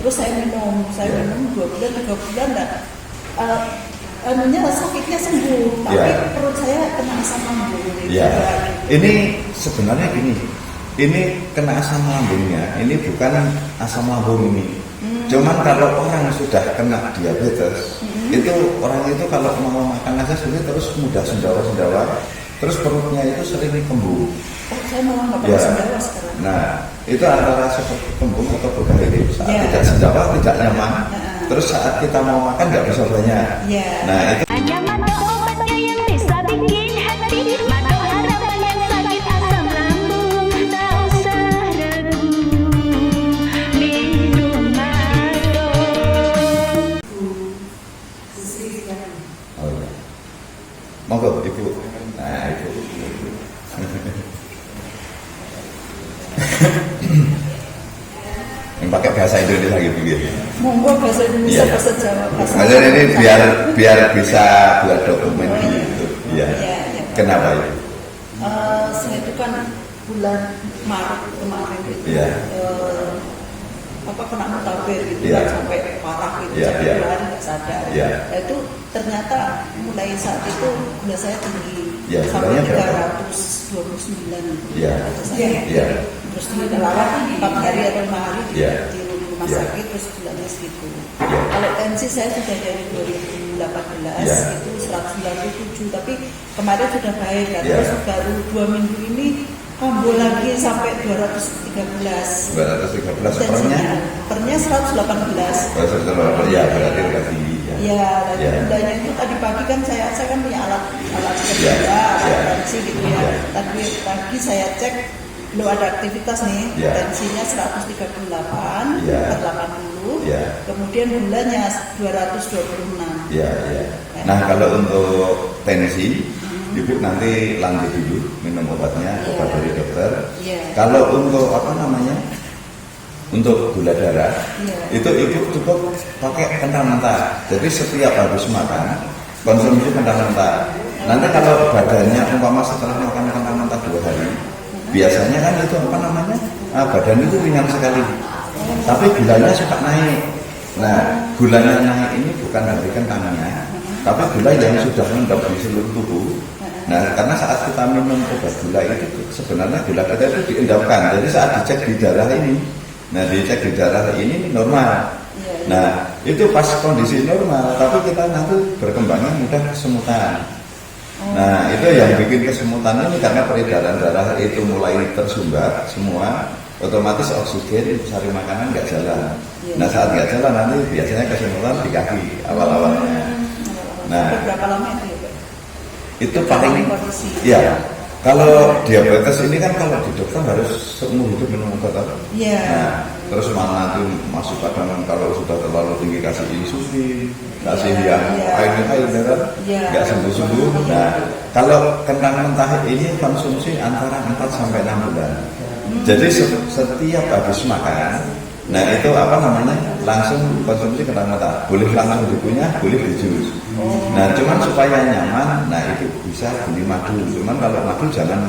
Terus saya minum 2 bulan 3 bulan sakitnya sembuh, tapi perut saya kena asam lambung. Ini sebenarnya gini, ini kena asam lambungnya, ini bukan asam lambung ini. Cuman kalau orang sudah kena diabetes, itu orang itu kalau mau makan aja sebenarnya terus mudah sendawa, terus perutnya itu sering kembung. Oh, saya malah nggak pakai sendawa sekarang. Nah, itu antara seperti kembung atau bedah itu. Saat tidak sendawa, tidak nyaman. Terus saat kita mau makan nggak bisa banyak. Nah, itu. Hanya mata obatnya yang bisa bikin hati, mata harapan yang sakit asam lambung, tak usah ragu, minum madu. Oh ya. Monggo Ibu. Nah, Ibu. Yang pakai bahasa Indonesia gitu ya. Monggo bahasa Indonesia, bahasa Jawa, Maksudnya ini biar bisa buat dokumen gitu. Iya. Kenapa itu? Saya itu kan bulan Maret kemarin itu kena mutabir gitu sampai parah gitu, saya hari nggak sadar. Itu ternyata mulai saat itu gula saya tinggi sampai 329. Terus dirawat 4 hari atau 5 hari di rumah sakit, terus gulanya segitu. Kalau tensi saya sudah dari 2018 itu 197, tapi kemarin sudah baik kan. Terus baru 2 minggu ini kambuh lagi sampai 213. 213 pernya 118. Ya berarti udah tinggi ya. Gulanya itu tadi pagi kan saya kan punya alat kerja, alat tensi gitu ya. Tadi pagi saya cek belum ada aktivitas nih, tensinya 138 per 80, kemudian gulanya 226. Nah, kalau untuk tensi, Ibu nanti lanjut dulu minum obatnya, obat dari dokter. Kalau untuk untuk gula darah, itu Ibu cukup pakai kental mentah. Jadi setiap habis makan konsumsi kental mentah. Nanti kalau badannya umpama setelah makan kental mentah 2 hari, biasanya kan itu badan itu ringan sekali, tapi gulanya suka naik. Nah, gulanya naik ini bukan dari kentangnya, tapi gula yang sudah mengendap di seluruh tubuh. Nah, karena saat kita minum obat gula itu sebenarnya gula kita itu diendapkan. Jadi saat dicek di darah ini, dicek di darah ini normal. Nah, itu pas kondisi normal, tapi kita nanti berkembangnya mudah kesemutan. Nah, itu yang bikin kesemutan ini karena peredaran darah itu mulai tersumbat semua, otomatis oksigen sari makanan nggak jalan. Nah, saat nggak jalan nanti biasanya kesemutan di kaki awal-awalnya. Nah, berapa lama itu ya, Pak? Itu paling kalau diabetes ini kan kalau di dokter harus seumur hidup minum obat. Nah, terus malah nanti masuk kadang kalau sudah terlalu tinggi kasih insulin, kasih yang air darah nggak sembuh-sembuh. Nah, kalau kentang mentah ini konsumsi antara 4 sampai 6 bulan. Jadi setiap habis makan, nah itu langsung konsumsi kentang mentah. Boleh langsung dikunyah, boleh di jus. Nah, cuman supaya nyaman, nah itu bisa beli madu. Cuman kalau madu jangan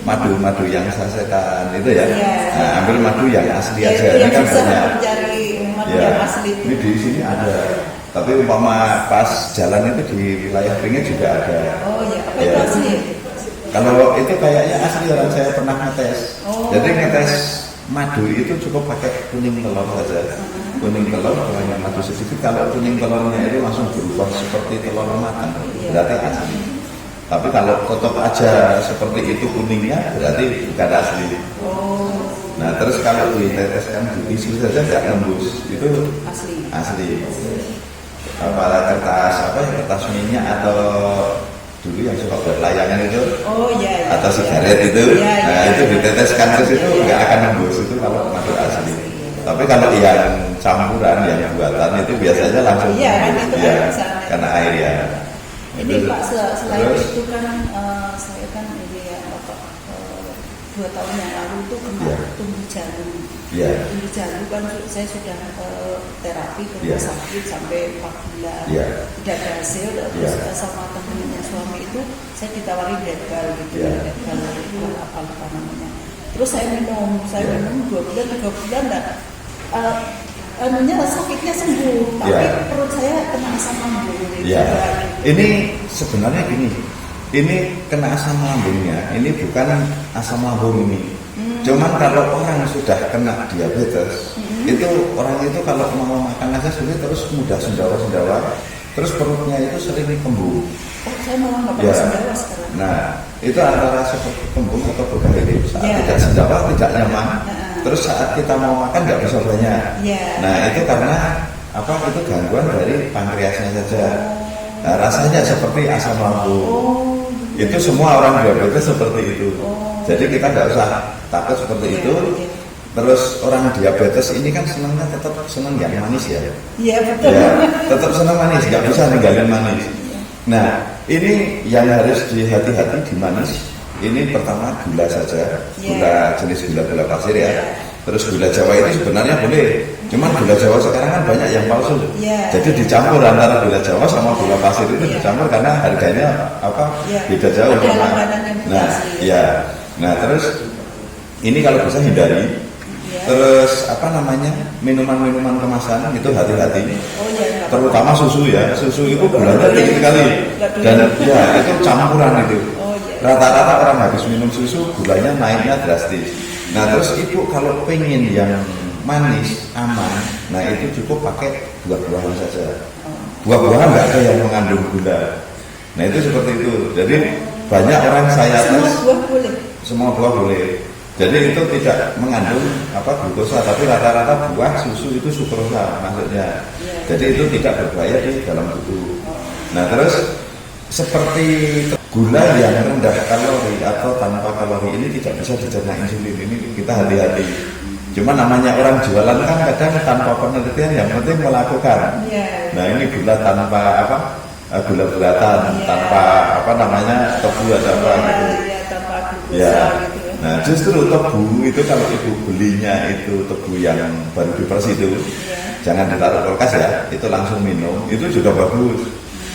madu yang sasetan itu ya. Nah, ambil madu yang asli aja. Ini kan banyak. Ini di sini ada. Tapi umpama pas jalan itu di wilayah Pringnya juga ada. Apa itu asli? Kalau itu kayaknya asli, orang saya pernah ngetes. Jadi ngetes madu itu cukup pakai kuning telur saja. Kuning telur hanya madu sedikit. Kalau kuning telurnya itu langsung berubah seperti telur matang, berarti asli. Tapi kalau tetap aja seperti itu kuningnya, berarti bukan asli. Nah, terus kalau diteteskan di tisu saja tidak tembus, itu asli. Kertas minyak atau dulu yang suka buat layangan itu, atau sigaret itu, nah itu diteteskan ke situ nggak akan nembus, itu kalau madu asli. Tapi kalau yang campuran, yang buatan itu biasanya langsung karena air ya. Ini Pak, selain itu kan saya kan ini 2 tahun yang lalu itu kena tumbuh jarum. Tumbuh jarum kan saya sudah terapi ke rumah sakit sampai 4 bulan, tidak ada hasil. Terus sama temennya suami itu saya ditawarin herbal gitu, herbal apa namanya. Terus saya minum 2 bulan 3 bulan sakitnya sembuh, tapi perut saya kena asam lambung. Ya, ini sebenarnya gini, ini kena asam lambungnya, ini bukan asam lambung ini. Cuman kalau orang sudah kena diabetes, itu orang itu kalau mau makan aja sulit terus mudah sendawa-sendawa, terus perutnya itu sering kembung. Oh, saya malah nggak pakai sendawa sekarang. Nah, itu antara seperti kembung atau bedah itu. Saat tidak sendawa, tidak nyaman. Terus saat kita mau makan nggak bisa banyak. Nah, itu karena apa? Itu gangguan dari pankreasnya saja. Nah, rasanya seperti asam lambung. Itu semua orang diabetes seperti itu. Jadi kita nggak usah takut seperti itu. Terus orang diabetes ini kan senangnya tetap senang yang manis ya. Iya betul. Ya, tetap senang manis, nggak bisa ninggalin manis. Nah, ini yang harus dihati-hati di manis. Ini pertama gula saja, gula jenis gula pasir ya. Terus gula Jawa itu sebenarnya boleh, cuman gula Jawa sekarang kan banyak yang palsu. Jadi dicampur antara gula Jawa sama gula pasir itu dicampur karena harganya beda jauh. Nah terus ini kalau bisa hindari. Terus minuman-minuman kemasan itu hati-hati. Terutama susu ya, susu itu gulanya tinggi sekali dan ya itu campuran itu. Rata-rata orang habis minum susu gulanya naiknya drastis. Nah terus ibu kalau pengen yang manis, aman, nah itu cukup pakai buah-buahan saja. Buah-buahan nggak ada yang mengandung gula. Nah itu seperti itu. Jadi banyak orang saya tes. Semua buah boleh. Jadi itu tidak mengandung glukosa, tapi rata-rata buah, susu itu sukrosa maksudnya. Jadi itu tidak berbahaya di dalam tubuh. Nah terus seperti gula yang rendah kalori atau tanpa kalori ini tidak bisa dicerna insulin, ini kita hati-hati. Cuma namanya orang jualan kan kadang tanpa penelitian, yang penting melakukan. Nah ini gula tanpa gula bulatan, tanpa tebu ada apa gitu. Nah justru tebu itu kalau ibu belinya itu tebu yang baru diperes itu, jangan ditaruh kulkas ya, itu langsung minum, itu juga bagus.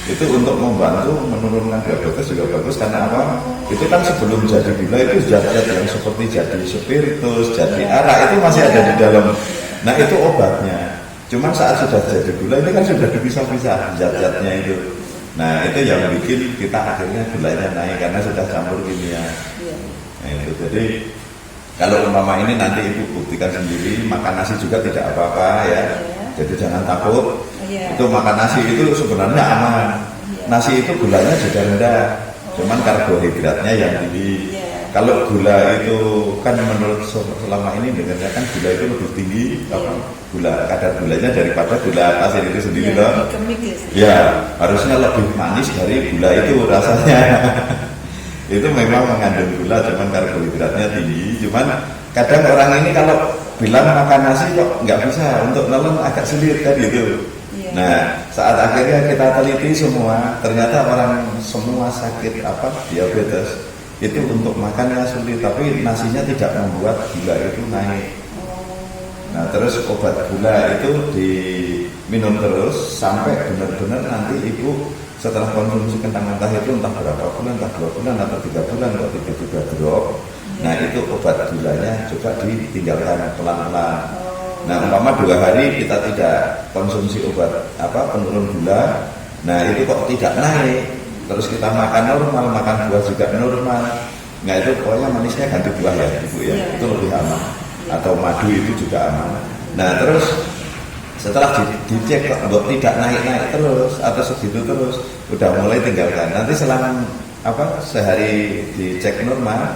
Itu untuk membantu menurunkan diabetes juga bagus karena apa? Itu kan sebelum jadi gula itu zat-zat yang seperti jadi spiritus, jadi arak itu masih ada di dalam. Nah itu obatnya. Cuman saat sudah jadi gula ini kan sudah dipisah-pisah zat-zatnya itu. Nah itu yang bikin kita akhirnya gulanya naik karena sudah campur kimia. Nah itu jadi kalau umpama ini nanti ibu buktikan sendiri, makan nasi juga tidak apa-apa ya. Jadi jangan takut. Itu makan nasi itu sebenarnya aman. Nasi itu gulanya juga rendah, cuman karbohidratnya yang tinggi. Kalau gula itu kan menurut selama ini dengarnya kan gula itu lebih tinggi, kadar gulanya daripada gula pasir itu sendiri loh. Ya harusnya lebih manis dari gula itu rasanya. Itu memang mengandung gula, cuman karbohidratnya tinggi. Cuman kadang orang ini kalau bilang makan nasi kok nggak bisa, untuk nelen agak sulit kan gitu. Nah saat akhirnya kita teliti semua, ternyata orang semua sakit diabetes itu untuk makannya sulit, tapi nasinya tidak membuat gula itu naik. Nah terus obat gula itu diminum terus sampai benar-benar nanti ibu setelah konsumsi kentang mentah itu entah berapa bulan, entah 2 bulan atau 3 bulan kok tiba-tiba drop. Nah itu obat gulanya coba ditinggalkan pelan-pelan. Nah umpama 2 hari kita tidak konsumsi obat penurun gula, nah itu kok tidak naik, terus kita makan normal, makan buah juga normal. Nah itu pokoknya manisnya ganti buah ya ibu ya, itu lebih aman. Atau madu itu juga aman. Nah terus setelah dicek kok tidak naik-naik terus atau segitu terus, udah mulai tinggalkan. Nanti selang sehari dicek normal,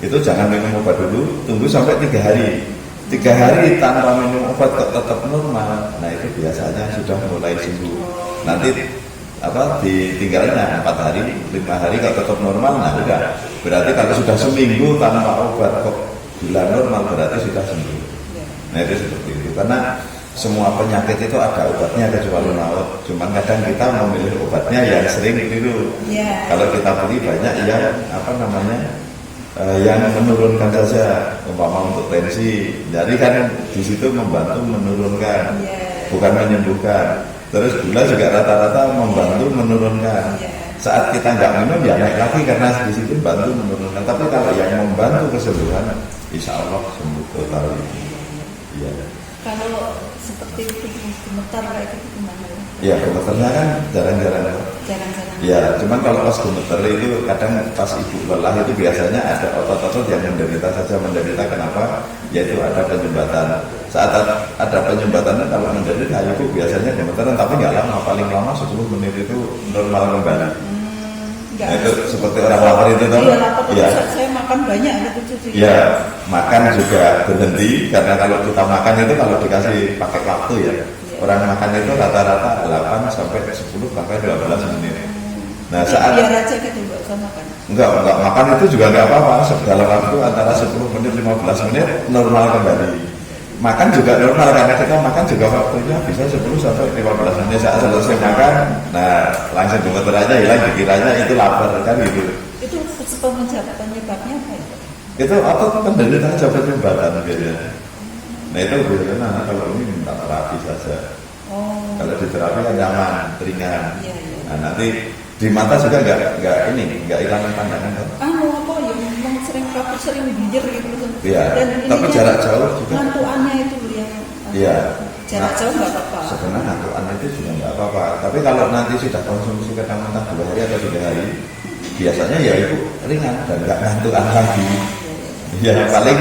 itu jangan minum obat dulu, tunggu sampai 3 hari. 3 hari tanpa minum obat kok tetap normal, nah itu biasanya sudah mulai sembuh. Nanti ditinggalnya 4 hari, 5 hari kalau tetap normal, nah udah. Berarti kalau sudah seminggu tanpa obat kok gula normal berarti sudah sembuh. Nah itu seperti itu. Karena semua penyakit itu ada obatnya kecuali maut. Cuman kadang kita memilih obatnya yang sering keliru. Kalau kita beli banyak yang menurunkan saja, umpama untuk tensi, jadi kan di situ membantu menurunkan, bukan menyembuhkan. Terus gula juga rata-rata membantu menurunkan. Saat kita nggak minum ya naik lagi karena di situ bantu menurunkan. Tapi kalau yang membantu kesembuhan, insya Allah sembuh total. Iya. Kalau seperti itu gemetar kayak gitu gimana ya? Ya gemeternya kan jarang-jarang. Jarang-jarang. Ya, cuman kalau pas gemeter itu kadang pas ibu lelah itu biasanya ada otot-otot yang menderita saja. Menderita kenapa? Yaitu ada penyumbatan. Saat ada penyumbatan kalau menderita ibu biasanya gemeteran, tapi nggak lama, paling lama 10 menit itu normal kembali. Nah, itu seperti orang lapar itu kan? Iya, lapar ya. Saya makan banyak gitu sih. Ya, makan juga berhenti karena kalau kita makan itu kalau dikasih pakai waktu ya. Orang makan itu rata-rata 8 sampai 10 sampai 12 menit. Nah, saat biar aja gitu Mbak, saya makan. Enggak makan itu juga enggak apa-apa. Dalam waktu antara 10 menit 15 menit normal kembali. Makan juga normal karena kita makan juga waktunya bisa 10 sampai 15 menit. Saat selesai makan, nah langsung gemeter aja hilang, dikiranya itu lapar kan gitu. Itu penyebabnya apa itu? Itu otot penderita coba jembatan biasanya. Nah itu biasanya kalau ini minta terapi saja. Oh. Kalau di terapi kan nyaman, ringan. Iya. Nah nanti di mata juga enggak hilang pandangan kan? Apa ya memang sering kapur, sering binjer gitu. Iya. Tapi jarak jauh juga. Ngantuannya itu yang. Iya. Jarak jauh nggak apa-apa. Sebenarnya ngantuan itu juga nggak apa-apa. Tapi kalau nanti sudah konsumsi kentang mentah 2 hari atau 3 hari, biasanya ya itu ringan dan nggak ngantuan lagi. Ya paling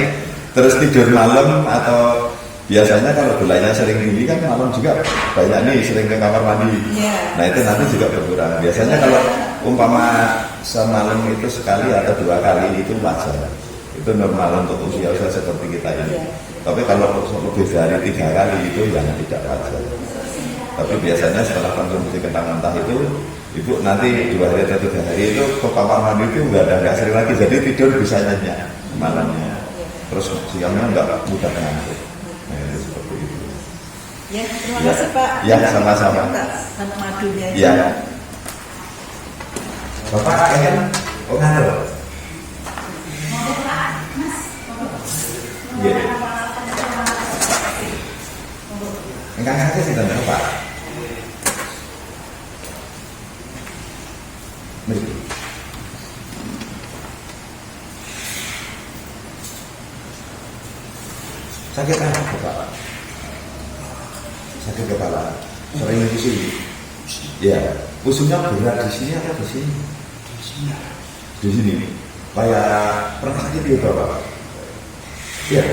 terus tidur malam atau biasanya kalau gulanya sering tinggi kan malam juga banyak nih sering ke kamar mandi. Yeah. Nah itu nanti juga berkurang. Biasanya kalau umpama semalam itu sekali atau 2 kali itu wajar. Itu normal untuk usia-usia seperti kita ini. Yeah. Tapi kalau lebih dari 3 kali itu yang tidak wajar. Tapi biasanya setelah konsumsi kentang mentah itu ibu nanti 2 hari atau 3 hari itu ke kamar mandi itu nggak sering lagi. Jadi tidur bisa nyenyak malamnya. Terus siangnya nggak mudah ngantuk. Nah, itu seperti itu. Ya, terima kasih Pak. Ya, sama-sama. Sama madunya. Ya. Bapak ingin pengaruh. Iya. Enggak saja sih tanda Pak. Sakit apa Pak? Sakit kepala. Sering di sini. Ya, pusingnya berat di sini atau di sini? Di sini. Kayak pernah sakit di Bapak? Iya.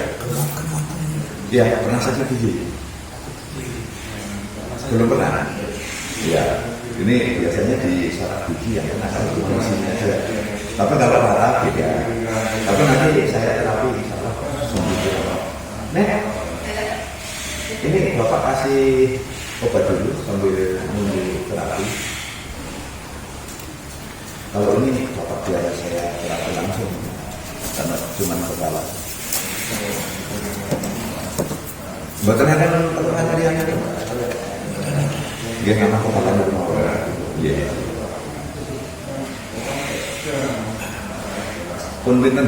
Iya, pernah sakit di sini. Belum pernah. Iya. Ini biasanya di saraf gigi yang kena kalau di sini aja. Tapi kalau parah beda. Tapi nanti saya terapi insyaallah sembuh. Nek, ini Bapak kasih obat dulu sambil menunggu terapi. Kalau ini Bapak biar saya terapi langsung karena cuma kepala. Betul kan pertanyaan harian ini? Dia nama kepala dulu. Iya. Pun pinten.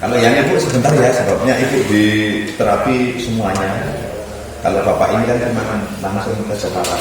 Kalau yang ibu sebentar ya, sebabnya ibu di terapi semuanya. Kalau bapak ini kan cuma langsung ke kepala.